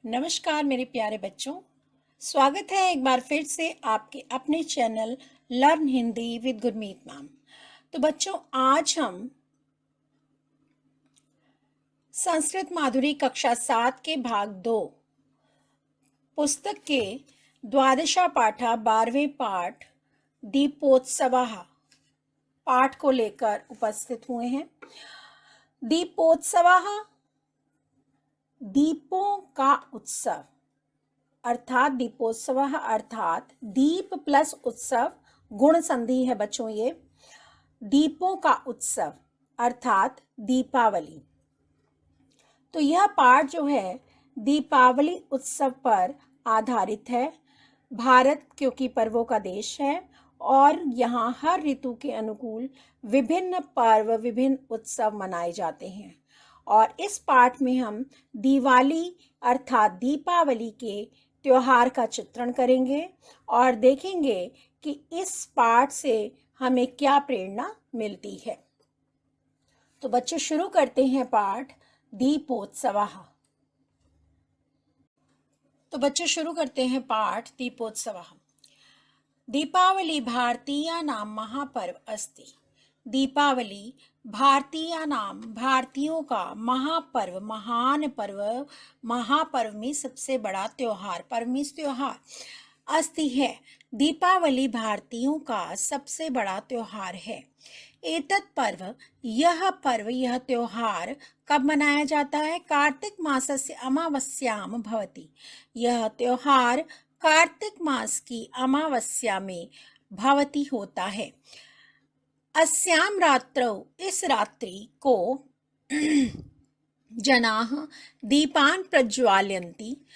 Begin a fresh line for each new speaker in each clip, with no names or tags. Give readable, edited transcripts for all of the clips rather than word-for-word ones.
नमस्कार मेरे प्यारे बच्चों। स्वागत है एक बार फिर से आपके अपने channel learn Hindi with Gurmeet ma'am. तो बच्चों, आज हम संस्कृत माधुरी कक्षा 7 के भाग 2 पुस्तक के द्वादशा पाठा 12वें पाठ दीपोत्सवः पाठ को लेकर उपस्थित हुए हैं। दीपोत्सवः दीपों का उत्सव अर्थात दीपोत्सव अर्थात दीप प्लस उत्सव गुण संधि है बच्चों। ये दीपों का उत्सव अर्थात दीपावली। तो यह पाठ जो है दीपावली उत्सव पर आधारित है। भारत क्योंकि पर्वों का देश है और यहाँ हर ऋतु के अनुकूल विभिन्न पर्व विभिन्न उत्सव मनाए जाते हैं। और इस पाठ में हम दिवाली अर्थात दीपावली के त्योहार का चित्रण करेंगे और देखेंगे कि इस पाठ से हमें क्या प्रेरणा मिलती है। तो बच्चों, शुरू करते हैं पाठ दीपोत्सवः। तो बच्चों, शुरू करते हैं पाठ दीपोत्सवः। दीपावली भारतीयानां महापर्व अस्ति। दीपावली भारतीयानां भारतीयों का महापर्व महान पर्व महापर्व में सबसे बड़ा त्योहार परमिस त्योहार अस्ति है। दीपावली भारतीयों का सबसे बड़ा त्योहार है। एतत् पर्व यह त्योहार कब मनाया जाता है? कार्तिक मासस्य अमावस्याम भवति। यह त्योहार कार्तिक मास की अमावस्या में भवति होता है। अस्याम रात्रौ इस रात्रि को जनाः दीपान प्रज्वालयन्ति।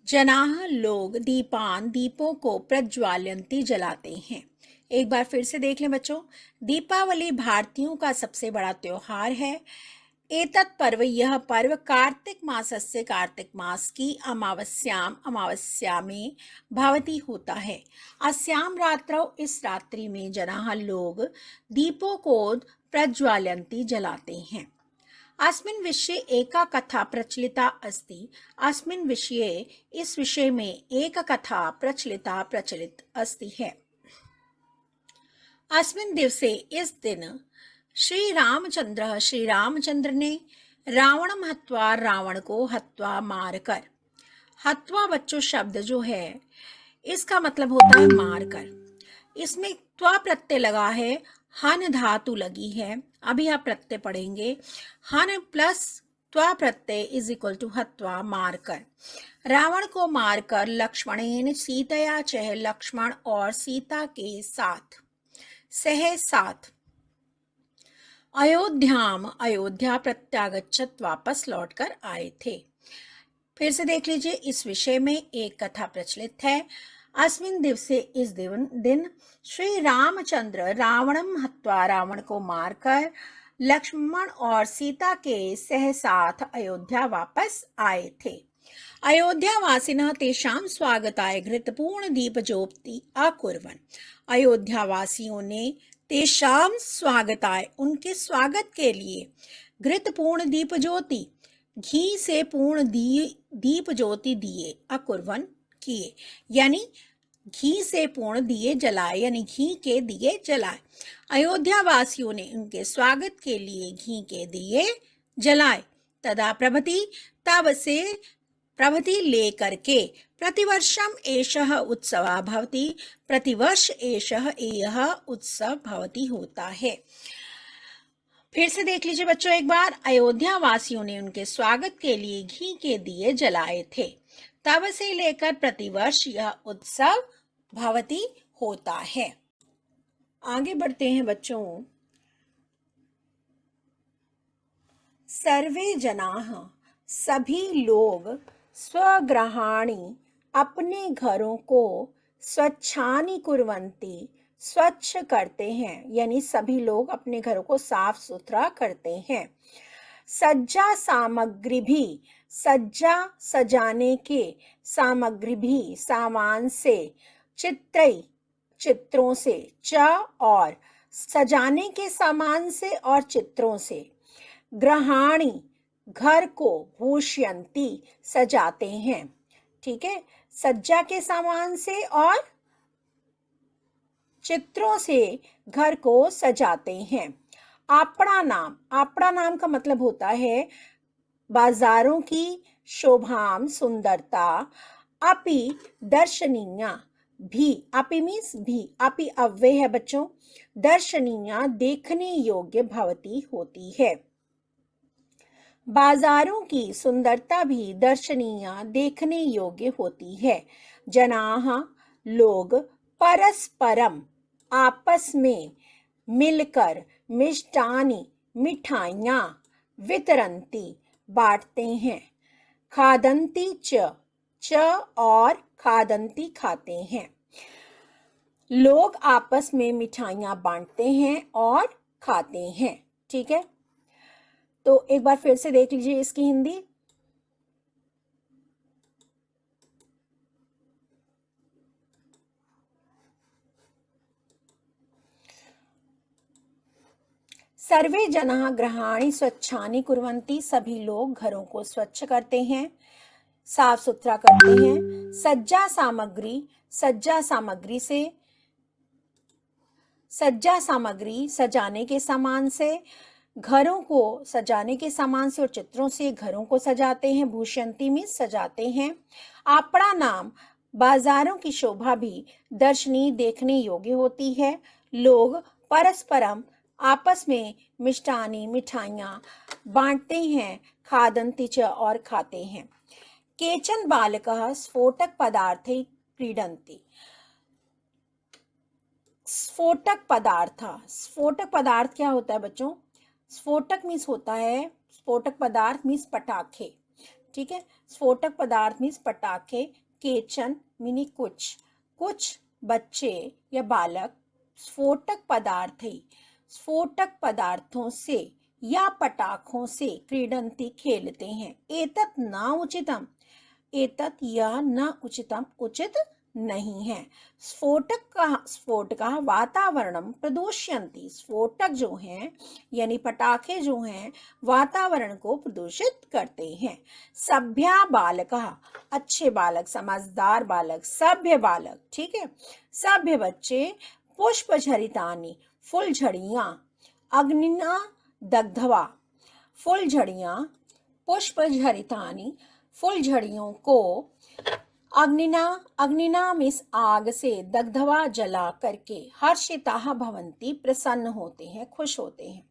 जनाः लोग दीपान दीपों को प्रज्वालयन्ति जलाते हैं। एक बार फिर से देख लें बच्चों। दीपावली भारतीयों का सबसे बड़ा त्योहार है। एतत् पर्व यह पर्व कार्तिक मासस्य कार्तिक मास की अमावस्या में भवति होता है। अस्याम रात्रौ इस रात्रि में जनाः लोग दीपों को प्रज्वालयन्ति जलाते हैं। अस्मिन् विषये एका कथा प्रचलिता अस्ति। अस्मिन् विषये इस विषय में एक कथा प्रचलित अस्ति है। अस्मिन् दिवसे इस दिन श्री रामचंद्र ने रावणम हत्वा रावण को हत्वा मारकर। हत्वा बच्चों शब्द जो है इसका मतलब होता है मारकर। इसमें त्वा प्रत्यय लगा है, हन धातु लगी है। अभी आप प्रत्यय पढ़ेंगे। हन प्लस त्वा प्रत्यय इज इक्वल टू हत्वा मारकर। रावण को मारकर लक्ष्मणेन सीतया चह लक्ष्मण और सीता के साथ अयोध्या प्रत्यागच्छत वापस लौटकर आए थे। फिर से देख लीजिए, इस विषय में एक कथा प्रचलित है। अस्मिन् दिवसे इस दिन श्री रामचंद्र रावणम हत्वा रावण को मारकर लक्ष्मण और सीता के साथ अयोध्या वापस आए थे। अयोध्या वासिनः तेषां स्वागताय घृतपूर्ण दीपज्योति अकुर्वन्। अयोध्या वासियों ने तेषां स्वागताय उनके स्वागत के लिए घृतपूर्ण दीप ज्योति घी से पूर्ण दीप ज्योति दिए अकुर्वन् किए, यानी घी से पूर्ण दिए जलाए, यानी घी के दिए जलाए। अयोध्या वासियों ने उनके स्वागत के लिए घी के दिए जलाए। तदा प्रभृति तब से प्रभृति लेकर के प्रतिवर्षम एषः उत्सवः भवति। प्रतिवर्ष एषः यह उत्सव भवति होता है। फिर से देख लीजिए बच्चों एक बार। अयोध्या वासियों ने उनके स्वागत के लिए घी के दिए जलाए थे। तब से लेकर प्रतिवर्ष यह उत्सव भवति होता है। आगे बढ़ते हैं बच्चों। सर्वे जनाः सभी लोग स्वगृहाणि अपने घरों को स्वच्छानि कुर्वन्ति स्वच्छ करते हैं, यानी सभी लोग अपने घरों को साफ सुथरा करते हैं। सज्जा सामग्री भी सज्जा सजाने के सामग्री भी सामान से चित्रों से च और सजाने के सामान से और चित्रों से। गृहाणि घर को भूषयन्ति सजाते हैं। ठीक है, सज्जा के सामान से और चित्रों से घर को सजाते हैं। आपड़ा नाम का मतलब होता है बाजारों की शोभाम सुंदरता। अपि दर्शनीया भी, अपि मीन्स भी, अपि अव्यय है बच्चों। दर्शनीया देखने योग्य भवती होती है। बाजारों की सुंदरता भी दर्शनीय देखने योग्य होती है। जनाः लोग परस्परम आपस में मिलकर मिष्टानि मिठाइयाँ वितरन्ति बांटते हैं। खादन्ति च और खादन्ति खाते हैं। लोग आपस में मिठाइयाँ बांटते हैं और खाते हैं। ठीक है, तो एक बार फिर से देख लीजिए इसकी हिंदी। सर्वे जनाः गृहाणि स्वच्छानि कुर्वन्ति, सभी लोग घरों को स्वच्छ करते हैं, साफ सुथरा करते हैं। सज्जा सामग्री से, सज्जा सामग्री सजाने के सामान से, घरों को सजाने के सामान से और चित्रों से घरों को सजाते हैं। भूषयन्ति में सजाते हैं। आपड़ा नाम बाजारों की शोभा भी दर्शनीय देखने योग्य होती है। लोग परस्परम आपस में मिष्टानी मिठाइयाँ बांटते हैं। खादन्ति च और खाते हैं। केचन बालकः स्फोटक पदार्थे क्रीडन्ति। स्फोटक पदार्थ क्या होता है बच्चों? स्फोटक मीन्स होता है, स्फोटक पदार्थ मीन्स पटाखे। ठीक है, स्फोटक पदार्थ मीन्स पटाखे। केचन मीनी कुछ बच्चे या बालक स्फोटक पदार्थों से या पटाखों से क्रीडन्ति खेलते हैं। एतत् यह न उचितम उचित नहीं है। स्फोटक वातावरणम प्रदूषयन्ति। स्फोटक जो हैं यानी पटाखे जो हैं वातावरण को प्रदूषित करते हैं। सभ्या बालकः अच्छे बालक, समझदार बालक, सभ्य बालक। ठीक है, सभ्य बच्चे पुष्पझरितानि फुलझड़ियाँ अग्निना दग्धवा। फुलझड़ियाँ पुष्पझरितानि फुलझड़ियों को अग्निना मीन्स आग से, दग्धवा जला करके, हर्षिताः भवन्ति प्रसन्न होते हैं, खुश होते हैं।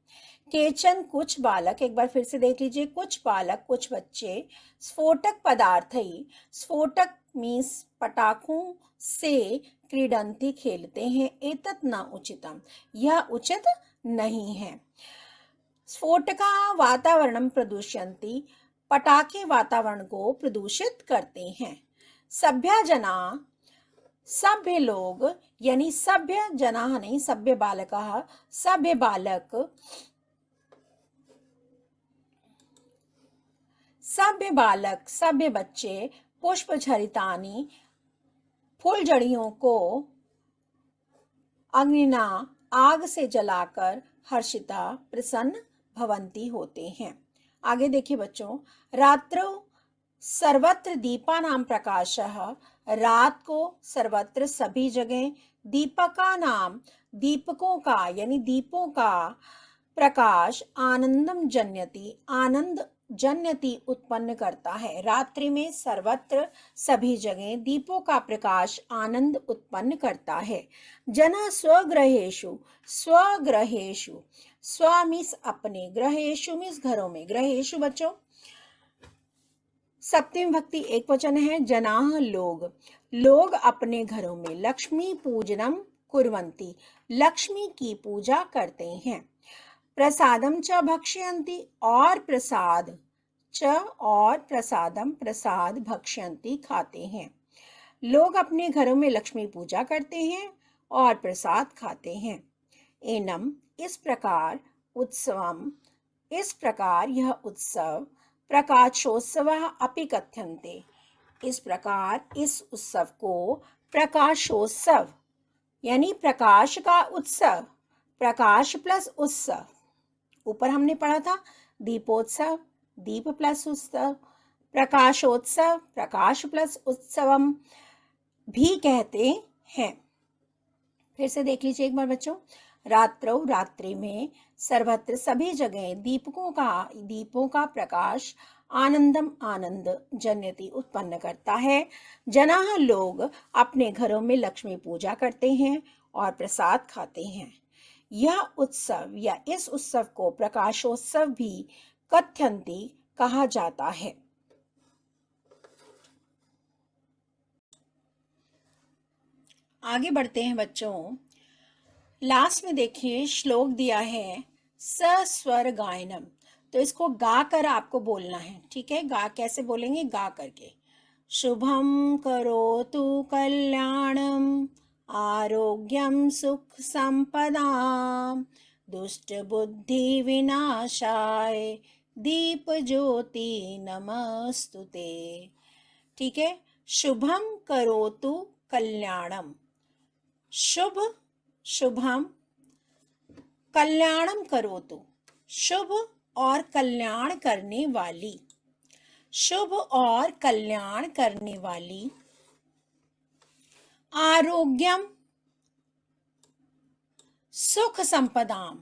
केचन कुछ बालक, एक बार फिर से देख लीजिए, कुछ बालक कुछ बच्चे स्फोटक पदार्थै, स्फोटक मीन्स पटाखों से क्रीडन्ति खेलते हैं। एतत् न उचितम, यह उचित नहीं है। स्फोटका वातावरणम प्रदूषयन्ति, पटाखे वातावरण को प्रदूषित करते हैं। सभ्य जना, सभ्य लोग यानी सभ्य जना नहीं, सभ्य बालकः, सभ्य बालक, सभ्य बच्चे पुष्पझरितानि फुलझड़ियों को अग्निना आग से जलाकर हर्षिता प्रसन्न भवन्ति होते हैं। आगे देखिए बच्चों, रात्रौ सर्वत्र दीपानां प्रकाशः, रात को सर्वत्र सभी जगह, दीपका नाम दीपकों का यानी दीपों का प्रकाश आनंदम जन्यति, आनंद जन्यति उत्पन्न करता है। रात्रि में सर्वत्र सभी जगह दीपों का प्रकाश आनंद उत्पन्न करता है। जना स्वगृहेषु, स्व मीन्स अपने, ग्रहेषु मीन्स घरों में। ग्रहेषु बच्चों सप्तमी भक्ति एक वचन है। जनाः लोग अपने घरों में लक्ष्मी पूजनम कुर्वन्ति, लक्ष्मी की पूजा करते हैं। प्रसादम च भक्ष्यन्ति, और प्रसादम प्रसाद भक्ष्यन्ति खाते हैं। लोग अपने घरों में लक्ष्मी पूजा करते हैं और प्रसाद खाते हैं। एनम इस प्रकार यह उत्सव प्रकाशोत्सवः अपि कथ्यन्ते। इस प्रकार इस उत्सव को प्रकाशोत्सव यानी प्रकाश का उत्सव, प्रकाश प्लस उत्सव, ऊपर हमने पढ़ा था दीपोत्सव, दीप प्लस उत्सव, प्रकाशोत्सव, प्रकाश प्लस उत्सवम भी कहते हैं। फिर से देख लीजिए एक बार बच्चों। रात्रौ रात्रि में सर्वत्र सभी जगह दीपों का प्रकाश आनंदम आनंद जनयति उत्पन्न करता है। जनाः लोग अपने घरों में लक्ष्मी पूजा करते हैं और प्रसाद खाते हैं। यह उत्सव या इस उत्सव को प्रकाशोत्सव भी कथ्यन्ति कहा जाता है। आगे बढ़ते हैं बच्चों। लास्ट में देखिए श्लोक दिया है सस्वर गायनम, तो इसको गा कर आपको बोलना है, ठीक है। गा कैसे बोलेंगे? गा करके। शुभम करोतु कल्याणम आरोग्यम सुख संपदाम दुष्ट बुद्धि विनाशाय दीप ज्योति नमस्तुते। ठीक है। शुभम करोतु कल्याणम, शुभ शुभम, कल्याणम करोतु, शुभ और कल्याण करने वाली, शुभ और कल्याण करने वाली। आरोग्यम, सुख संपदाम,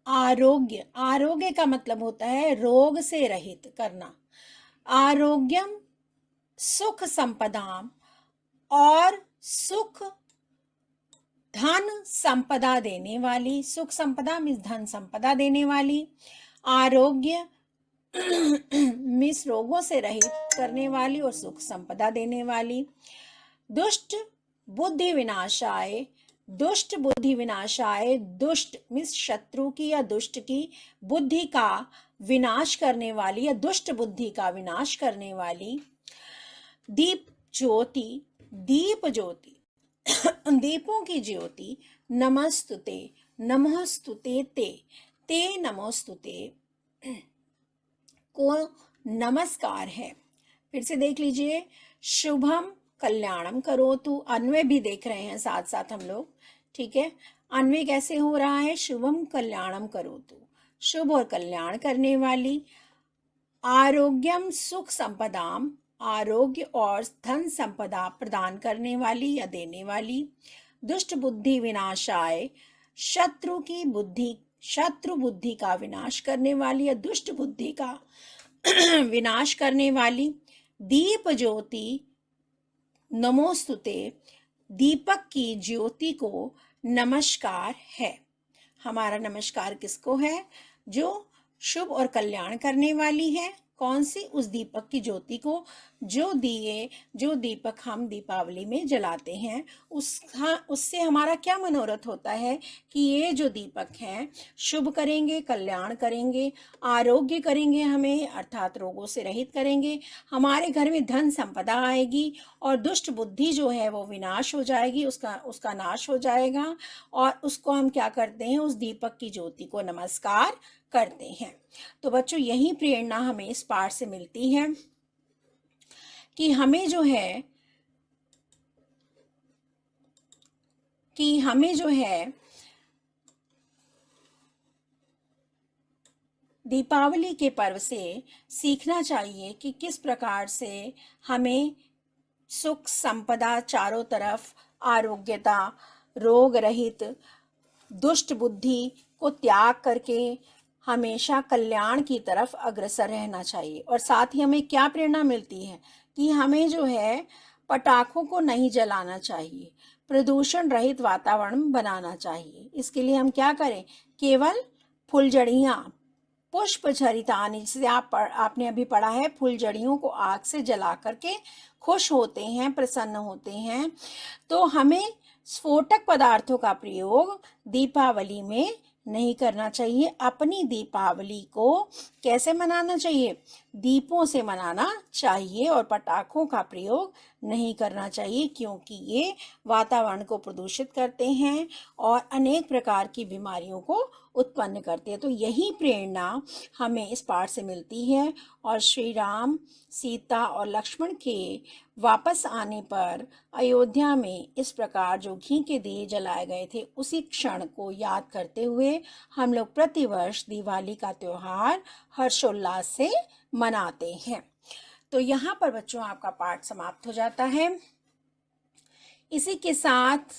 आरोग्य, आरोग्य का मतलब होता है रोग से रहित करना। आरोग्यम सुख संपदाम, और सुख धन संपदा देने वाली, सुख संपदा मीन्स धन संपदा देने वाली। आरोग्य मीन्स रोगों से रहित करने वाली और सुख संपदा देने वाली। दुष्ट बुद्धि विनाशाय, दुष्ट बुद्धि विनाशाय, दुष्ट मीन्स शत्रु की या दुष्ट की बुद्धि का विनाश करने वाली या दुष्ट बुद्धि का विनाश करने वाली। दीप ज्योति, दीप ज्योति दीपों की ज्योति। नमस्तुते, नमस्तुते ते, ते नमस्तुते को नमस्कार है। फिर से देख लीजिए। शुभम कल्याणम करोतु, अन्वय भी देख रहे हैं साथ साथ हम लोग, ठीक है। अन्वय कैसे हो रहा है? शुभम कल्याणम करोतु, शुभ और कल्याण करने वाली। आरोग्यम सुख संपदाम, आरोग्य और धन संपदा प्रदान करने वाली या देने वाली। दुष्ट बुद्धि विनाशाय, शत्रु की बुद्धि, शत्रु बुद्धि का विनाश करने वाली या दुष्ट बुद्धि का विनाश करने वाली। दीप ज्योति नमोस्तुते, दीपक की ज्योति को नमस्कार है। हमारा नमस्कार किसको है? जो शुभ और कल्याण करने वाली है। कौन सी? उस दीपक की ज्योति को, जो दिए, जो दीपक हम दीपावली में जलाते हैं, उससे हमारा क्या मनोरथ होता है कि ये जो दीपक हैं शुभ करेंगे, कल्याण करेंगे, आरोग्य करेंगे हमें, अर्थात रोगों से रहित करेंगे, हमारे घर में धन संपदा आएगी और दुष्ट बुद्धि जो है वो विनाश हो जाएगी, उसका नाश हो जाएगा। और उसको हम क्या करते हैं? उस दीपक की ज्योति को नमस्कार करते हैं। तो बच्चों यही प्रेरणा हमें इस पाठ से मिलती है कि हमें जो है दीपावली के पर्व से सीखना चाहिए कि किस प्रकार से हमें सुख संपदा चारों तरफ, आरोग्यता, रोग रहित, दुष्ट बुद्धि को त्याग करके हमेशा कल्याण की तरफ अग्रसर रहना चाहिए। और साथ ही हमें क्या प्रेरणा मिलती है कि हमें जो है पटाखों को नहीं जलाना चाहिए, प्रदूषण रहित वातावरण बनाना चाहिए। इसके लिए हम क्या करें? केवल फुलझड़ियाँ, पुष्प झरितानि, जिसे आपने अभी पढ़ा है, फुलझड़ियों को आग से जला करके खुश होते हैं, प्रसन्न होते हैं। तो हमें स्फोटक पदार्थों का प्रयोग दीपावली में नहीं करना चाहिए। अपनी दीपावली को कैसे मनाना चाहिए? दीपों से मनाना चाहिए और पटाखों का प्रयोग नहीं करना चाहिए, क्योंकि ये वातावरण को प्रदूषित करते हैं और अनेक प्रकार की बीमारियों को उत्पन्न करती है। तो यही प्रेरणा हमें इस पाठ से मिलती है और श्री राम, सीता और लक्ष्मण के वापस आने पर अयोध्या में इस प्रकार जो घी के दिए जलाए गए थे, उसी क्षण को याद करते हुए हम लोग प्रतिवर्ष दिवाली का त्योहार हर्षोल्लास से मनाते हैं। तो यहाँ पर बच्चों आपका पाठ समाप्त हो जाता है। इसी के साथ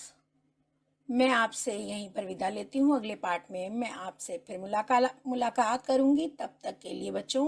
मैं आपसे यहीं पर विदा लेती हूँ। अगले पाठ में मैं आपसे फिर मुलाकात करूँगी। तब तक के लिए बच्चों